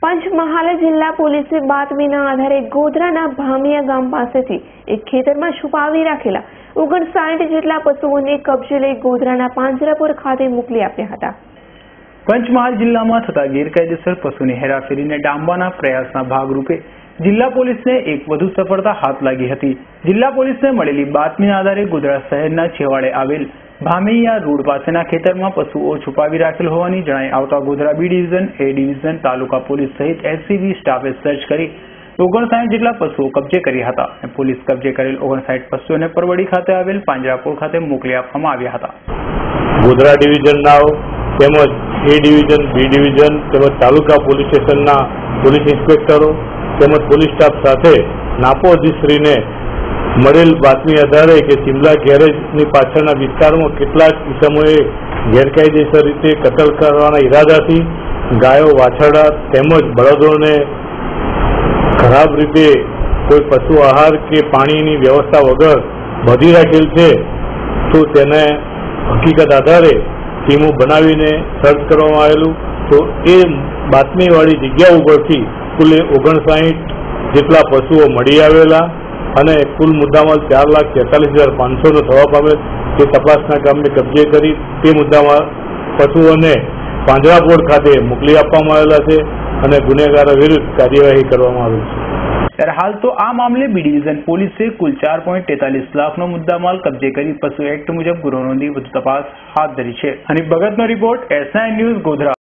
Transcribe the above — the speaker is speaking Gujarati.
પંચમહાલ જિલ્લા પોલીસે બાતમીના આધારે ગોધરાના ભામિયા ગામ પાસેથી એક ખેતરમાં છુપાવી રાખેલા 59 જેટલા પશુઓને કબજે લઈ ગોધરાના પાંજરાપુર ખાતે મોકલી આપ્યા હતા। પંચમહાલ જિલ્લામાં થતા ગેરકાયદેસર પશુની હેરાફેરીને ડામવાના પ્રયાસના ભાગરૂપે જિલ્લા પોલીસને એક વધુ સફળતા હાથ લાગી હતી। જિલ્લા પોલીસને મળેલી બાતમીના આધારે ગોધરા શહેરના છેવાડે આવેલ ભામિયા રોડ પાસેના ખેતરમાં પશુઓ છુપાવી રાખેલ હોવાની જણાઈ આવતા Godhra B division, A division, taluka police સહિત એસસીબી સ્ટાફે સર્ચ કરી 59 જેટલા પશુઓ કબજે કર્યા હતા। પોલીસ કબજે કરેલ 59 પશુઓને પરવડી ખાતે આવેલ પાંજરાપોળ ખાતે મોકલી આપવામાં આવ્યા હતા। ગોધરા ડિવિઝનના તેમજ એ ડિવિઝન, બી ડિવિઝન તેમજ તાલુકા પોલીસ સ્ટેશનના પોલીસ ઇન્સ્પેક્ટરો તેમજ પોલીસ સ્ટાફ સાથે નાપો અધિશ્રીને મળેલ બાતમી આધારે કે સિમલા ગેરેજની પાછળના વિસ્તારમાં કેટલાક ઇસમોએ ગેરકાયદેસર રીતે કતલ કરવાના ઈરાદાથી ગાયો, વાછરડા તેમજ બળદોને ખરાબ રીતે કોઈ પશુ આહાર કે પાણીની વ્યવસ્થા વગર બાંધી રાખેલ છે, તો તેને હકીકત આધારે ટીમો બનાવીને સર્ચ કરવામાં આવેલું। તો એ બાતમીવાળી જગ્યા ઉપરથી કુલ 59 જેટલા પશુઓ મળી આવેલા અને કુલ મુદ્દામાલ 4,43,500નો થવા પામેલ। તે તપાસના કામને કબજે કરી તે મુદ્દામાં પશુઓને પાંજરાપોળ ખાતે મોકલી આપવામાં આવેલા છે અને ગુનેગારો વિરુદ્ધ કાર્યવાહી કરવામાં આવી છે। ત્યારે હાલ તો આ મામલે બી ડિવિઝન પોલીસે કુલ 4.43 લાખનો મુદ્દામાલ કબજે કરી પશુ એક્ટ મુજબ ગુનો નોંધી વધુ તપાસ હાથ ધરી છે। અને ભગતનો રિપોર્ટ S9 ન્યૂઝ ગોધરા।